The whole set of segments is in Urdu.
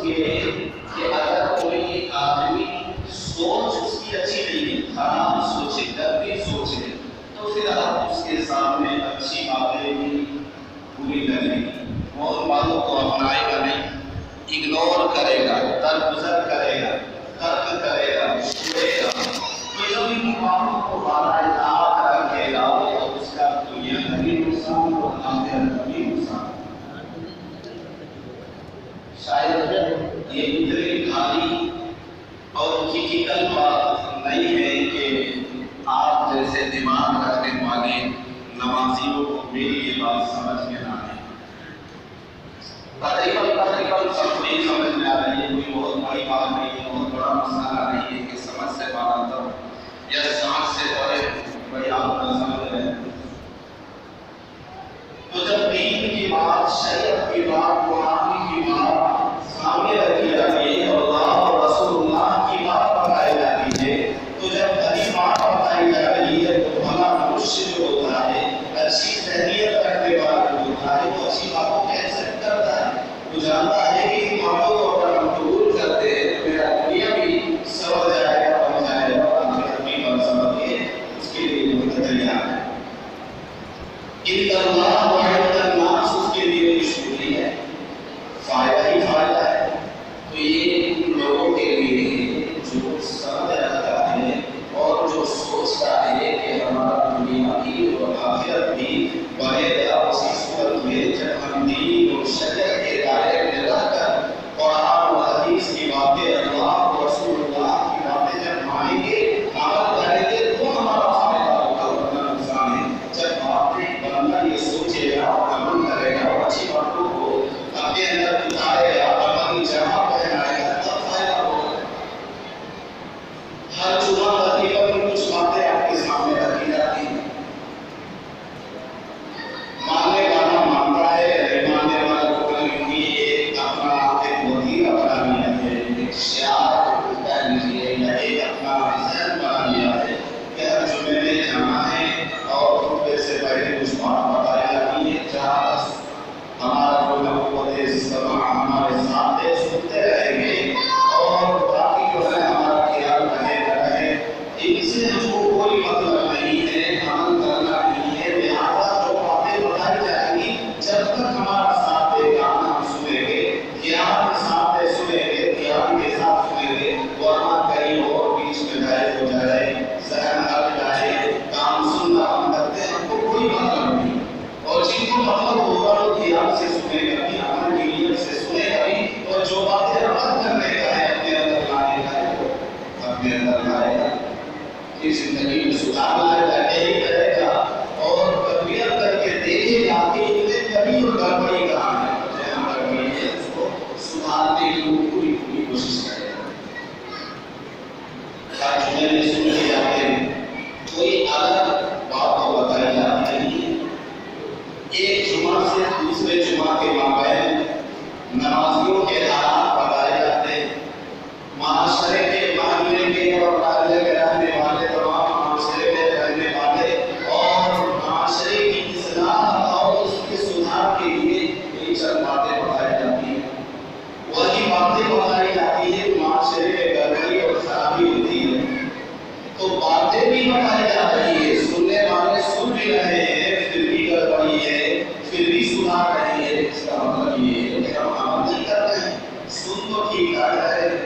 یہ کہ اگر کوئی آدمی سوچ اس کی اچھی نہیں ہے، خراب سوچے، گندی سوچے، تو پھر آپ اس کے سامنے اچھی باتیں بھی پوری کریں گی، وہ ان باتوں کو اپنائے گا نہیں، اگنور کرے گا، درگزر کرے گا، ترک کرے گا، چھوڑے گا، تو جو ان باتوں کو بالائے طاقت رکھے گا تو اس کا دنیا کا بھی نقصان اور آخرت کا بھی نقصان۔ شاید یہ اتنی بھاری اور کریٹیکل بات نہیں ہے کہ آپ جیسے دماغ رکھنے والے نمازیوں کو میری یہ بات سمجھ میں نہ آئے۔ تقریباً سب کو یہ سمجھ میں آ رہی ہے، کوئی بہت بڑی بات نہیں ہے، بہت بڑا مسئلہ نہیں ہے کہ سمجھ سے باہر تر یا سمجھ سے بڑے بڑی آپ کا سمجھ رہے ہیں۔ تو جب دین کی بات، شریعت کی بات، قرآن کی بات سامنے رکھی جاتی ہے اور اللہ اور رسول اللہ کی بات بتائی جاتی ہے، تو جب بڑی بات بتائی جا رہی ہے تو بھلا منشیہ جو ہوتا ہے، اچھی ذہنیت رکھنے والا جو ہوتا ہے، وہ اچھی باتوں کو ایکسپٹ کرتا ہے، وہ جانتا ہے کہ ان باتوں کو اگر ہم قبول کرتے ہیں تو میرا دنیا بھی سمجھ جائے گا، بن جائے گا، اور آخرت بھی بن سمجھ کے اس کے لیے بہت تیار ہے۔ ان اللہ وعند الناس اس کے لیے خوشخبری ہے، فائدہ ہی فائدہ ہے۔ تو یہ ان لوگوں کے لیے جو سمجھ رکھتا ہے اور جو سوچتا ہے کہ ہمارا دنیا بھی اور آخرت بھی بنے گا، اسی صورت میں جب ہم دین اور شریعت کے دائرے میں رہ کر قرآن و حدیث کی باتیں، اللہ اور رسول اللہ کی باتیں جب مانیں گے، عمل کریں گے، تو ہمارا فائدہ ہوگا، ورنہ نقصان ہے۔ جب باتیں بندہ یہ سوچے گا اور عمل کرے گا اور اچھی باتوں کو اپنے اندر اتارے گا، عمل جمع پہنائے گا، تب فائدہ ہوگا۔ ہر جمعہ تقریباً کچھ باتیں آپ کے سامنے رکھی جاتی ہیں، ماننے والا مانتا ہے، نہیں ماننے والا کو بھی ایک اپنا ایک وکیل اپنا لیا ہے، ایک شعار کہہ لیجیے، یا ایک اپنا ذہن بنا لیا ہے کہ ہر جمعے میں جانا ہے اور خطبے سے پہلے کچھ بات بتائی جاتی ہے، جہاں ہمارا جو نبوت سماع ہمارے ساتھ ہے، سنتے رہیں گے، اور باقی جو ہے ہمارا خیال رہے نہ رہے، ان سے ہم کو کوئی مطلب نہیں ہے، عمل کرنا نہیں ہے، لہٰذا جو باتیں بتائی جائیں گی جب تک ہمارا ساتھ دے گا ہم سنیں گے، خیال کے ساتھ سنیں گے، خیال کے ساتھ سنیں گے، ورنہ کہیں اور بیچ میں غائب ہو جائے، ذہن ہٹ جائے، کام سننا ہم کرتے ہیں، ہم کو کوئی مطلب نہیں۔ اور جن کو مطلب ہوگا وہ خیال سے سنے گا بھی، عمل کی نیت سے سنے گا بھی، اور جو باتیں عمل کرنے کا ہے، اپنے اندر لانے کا ہے، وہ اپنے اندر لائے گا، اس زندگی میں سدھار لائے گا، یہی کرے گا، اور تربیت کر کے دیکھے گا کہ ان میں کمی اور گڑبڑی کہاں ہے، جہاں گڑبڑی ہے اس کو سدھارنے کی وہ پوری کوشش کرے گا۔ ہر جمعے میں سن کے جاتے ہیں، کوئی الگ بات تو بتائی جاتی نہیں ہے۔ ایک جمعہ سے دوسرے جمعہ کے مابین نمازیوں کے حالات بتائے جاتے ہیں، معاشرے کے، محلے کے اور محلے میں رہنے والے، تمام معاشرے میں رہنے والے اور معاشرے کی اصلاح اور اس کے سدھار کے لیے یہی چند باتیں بتائی جاتی ہیں۔ وہی باتیں بتائی جاتی ہیں، معاشرے میں گڑبڑی اور خرابی ہوتی ہے تو باتیں بھی بتائی جا رہی ہے، سننے والے سن بھی رہے ہیں، پھر بھی گڑبڑی ہے، پھر بھی سدھار رہی ہے۔ اس کا مطلب یہ ہے کہ ہم عمل نہیں کر رہے ہیں، سن تو ٹھیک آ رہے ہیں،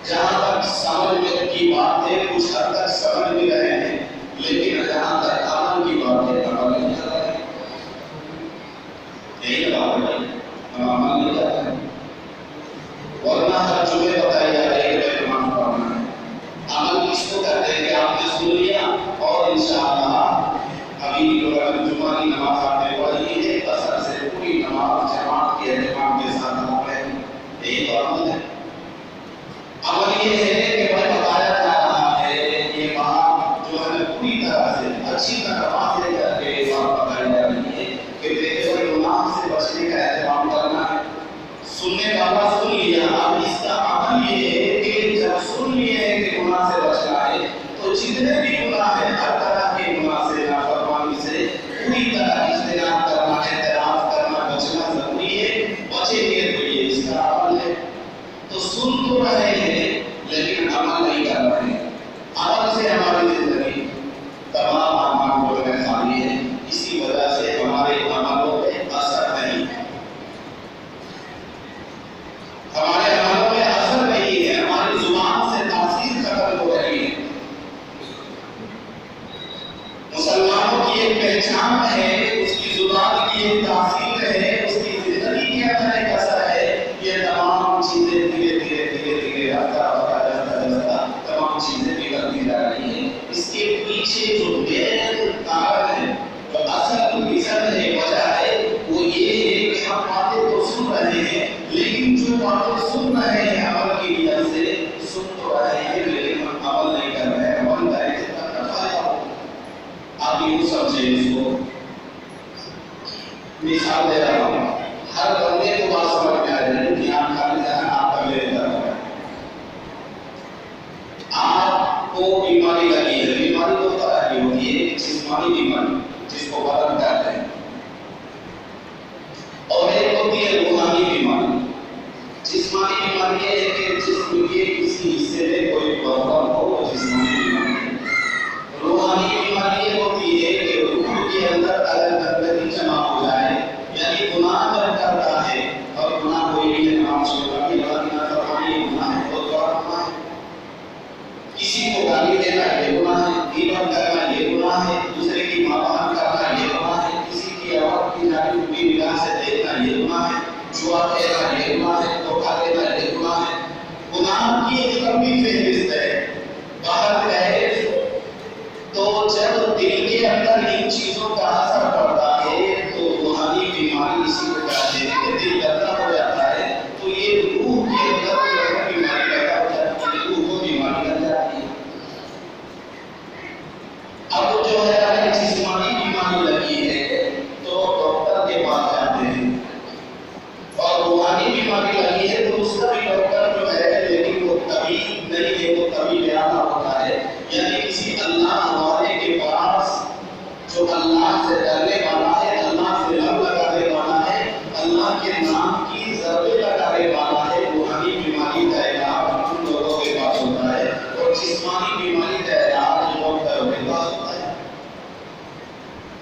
جہاں تک سمجھ میں کی بات ہے کچھ حد تک سمجھ بھی رہے ہیں، لیکن جہاں تک عمل کی بات ہے عمل نہیں کر رہے ہیں۔ یہی بات ہے، ہم عمل نہیں کر رہے ہیں، ورنہ ہر جمعے بتائی جا رہی ہے کہ نماز پڑھنا ہے۔ عمل اس کو کہتے ہیں کہ آپ نے سن لیا اور انشاءاللہ ابھی جو جمعہ کی نماز آپ نے پڑھی ہے، اثر سے پوری نماز جماعت کے اہتمام کے ساتھ آپ پڑھیں، یہی تو عمل ہے۔ عمل یہ ہے کہ بھائی بتایا جا رہا ہے، یہ بات جو ہے پوری طرح سے اچھی طرح واضح کر کے یہ بات بتائی جا رہی ہے کہ دیکھو گناہ سے بچنے کا اہتمام کرنا ہے۔ سننے والا سن لیا، اب اس کا عمل یہ ہے کہ جب سن لیے ہیں کہ گناہ سے بچنا ہے تو جتنے بھی گناہ ہیں، ہر طرح کے گناہ سے، نافرمانی سے پوری طرح اجتناب کرنا، اعتراف کرنا، بچنا ضروری ہے۔ بچیں گے تو یہ اس کا عمل ہے۔ سن تو رہے ہیں لیکن عمل نہیں کر رہے ہیں. عمل سے ہماری زندگی تمام اعمال میں خالی ہے. اسی وجہ سے ہمارے عملوں پہ اثر نہیں ہے. ہمارے عملوں میں اثر نہیں ہے. ہماری زبان سے تاثیر ختم ہو رہی ہے. مسلمانوں کی ایک پہچان ہے، اس کی زبان کی ایک تاثیر ہے، اس کی زندگی کے اندر ایک اثر ہے. یہ تمام چیزیں دھیرے دھیرے دھیرے دھیرے تمام چیزیں بگڑتی جا رہی ہیں. اس کے پیچھے جو مین کارن ہے، جو اصل ریزن ہے، وجہ ہے، وہ یہ ہے کہ ہم باتیں تو سن رہے ہیں لیکن جو باتیں سن رہے ہیں عمل کی وجہ سے سن تو رہے ہیں لیکن ہم عمل نہیں کر رہے ہیں. عمل کریں جتنا نفع ہو. آپ یوں سمجھیں اس کو. مثال دے رہا ہوں، ہر بندے کو بات سمجھ میں آ رہی ہے کہ آپ خالی ذہن آپ کا میرے طرف ہے. آپ کو بیماری لگی ہے. بیماری دو طرح کی ہوتی ہے، جسمانی بیماری جس کو بدن کہتے ہیں، اور ایک ہوتی ہے روحانی بیماری. جسمانی بیماری ہے کہ جسم کے کسی حصے میں کوئی پرابلم ہو، وہ جسمانی بیماری ہے. روحانی بیماری یہ ہوتی ہے کہ روح کے اندر اگر گندگی جمع ہو جائے، یعنی گناہ کرتا ہے، اور گناہ کوئی بھی نام چھوڑا کہ غلطی نہ کرنا یہ گناہ ہے، بہت بڑا گناہ ہے. کسی کو گالی دینا یہ گناہ ہے، غیبت کرنا یہ گناہ ہے، دوسرے کی ماں کرنا یہ گناہ ہے، کسی کی عورت کی جانب بری نگاہ سے دیکھنا یہ گناہ ہے، جوا کھیلنا یہ گناہ ہے، دھوکہ دینا یہ گناہ ہے. گناہ کی ایک لمبی فہرست ہے. باہر ہے تو جب دل کے اندر ان چیزوں کا اثر پڑتا ہے تو روحانی بیماری اسی کو کہتے ہیں کہ دل گندا ہو جاتا ہے تو یہ روح کے اندر جو بیماری پیدا ہو جاتی ہے، روح کو بیماری لگ جاتی ہے. اب جو ہے جسمانی بیماری لگی ہے تو ڈاکٹر کے پاس جاتے ہیں، اور روحانی بیماری لگی ہے تو اس کا بھی ڈاکٹر جو ہے لیکن وہ طبیب نہیں ہے، وہ طبیب اعلیٰ ہوتا ہے. یعنی کسی اللہ والے کے پاس جو اللہ سے ڈرنے والا ہے، اللہ سے لب لگانے والا ہے، اللہ کے نام کی ضربیں لگانے والا ہے. روحانی بیماری کا علاج ان لوگوں کے پاس ہوتا ہے اور جسمانی بیماری کا علاج ڈاکٹر کے پاس ہوتا ہے.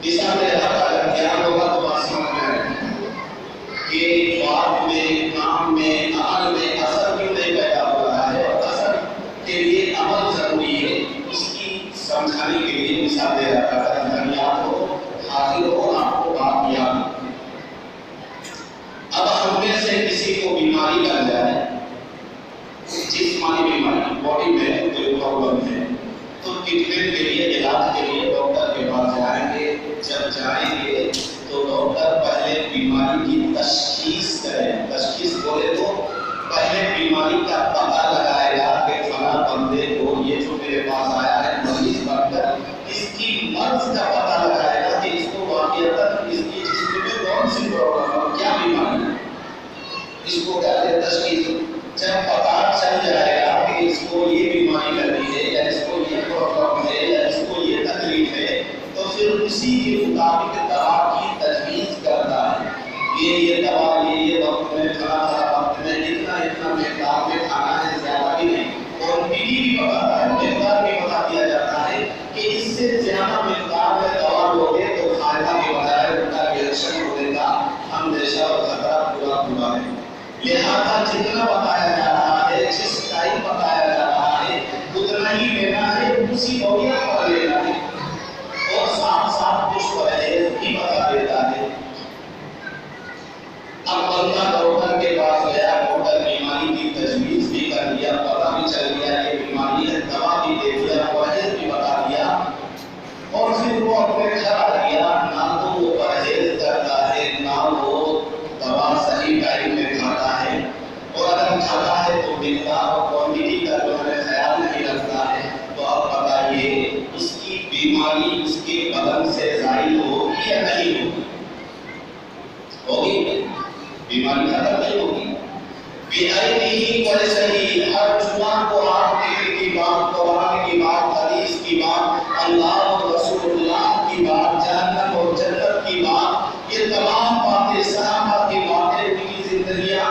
مثال اگر دھیان ہوگا تو بات سمجھ میں آئے گی کہ بات میں، کام میں، عمل میں اثر کیوں نہیں پیدا ہو رہا ہے، اور اثر کے لیے عمل ضروری ہے. اس کی سمجھانے کے لیے مثال دے رہا تھا. اگر یاد ہو، حاضر ہو، آپ کو بات یاد ہو. اب ہم میں سے کسی کو بیماری لگ جائے، جسمانی بیماری، باڈی میں کوئی پرابلم ہے، تو ٹریٹمنٹ کے لیے، علاج کے لیے ڈاکٹر کے پاس جائیں گے. جب جائیں گے تو ڈاکٹر پہلے بیماری کی تشخیص کرے. تشخیص بولے تو پہلے بیماری کا پتہ لگائے گا کہ فلاں بندے کو یہ جو میرے پاس آیا ہے مریض بن کر، اس کی مرض کا پتہ لگائے گا کہ اس کو واقعتاً اس کی جسم میں کون سی پرابلم ہے، کیا بیماری ہے. اس کو کہتے ہیں تشخیص. جب پتہ چل جائے گا کہ اس کو یہ بیماری لگی ہے یا اس کو یہ پرابلم ہے یا اس کو یہ تکلیف ہے، تو پھر اسی کے مطابق دوا کی تجویز کرتا ہے. یہ دوا یہ وقت میں کھانا، وقت میں اتنا مقدار میں کھانا ہے، زیادہ بھی نہیں. کوانٹٹی بھی بتاتا ہے، مقدار بھی بتا دیا جاتا ہے کہ اس سے زیادہ مقدار میں دوا لوگے تو فائدہ کے بجائے ان کا ریئیکشن ہونے کا اندیشہ اور خطرہ پورا ہے. لہٰذا جتنا بتایا جا رہا ہے، جس ٹائم بتایا جا رہا ہے، اتنا ہی لینا ہے، اسی نوعیت پر لینا ہے، اور ساتھ ساتھ کچھ پرہیز بھی بتا دیتا ہے. اب بندہ ڈاکٹر کے پاس گیا، ڈاکٹر بیماری کی تجویز بھی کر دیا، پتہ بھی چل گیا یہ بیماری ہے، دوا بھی دے دیا، پرہیز بھی بتا دیا، اور پھر وہ اپنے گھر آ گیا. نہ تو وہ پرہیز کرتا ہے، نہ وہ دوا صحیح ٹائم میں کھاتا ہے، اور اگر کھاتا ہے تو مقدار اور کوانٹٹی کا جو ہے خیال نہیں رکھتا ہے. تو اب بتائیے اس کی بیماری اس کے بدن سے ظاہر ہوگی یا نہیں ہوگی؟ ہوگی. بیماری ختم نہیں ہوگی. بِأَيْدِهِ وَلِسَانِهِ. ہر زبان کو آپ دل کی بات، قرآن کی بات، حدیث کی بات، اللہ اور رسول اللہ کی بات، جہنم اور جنت کی بات، یہ تمام باتیں، صحابہ کی باتیں، ان کی زندگیاں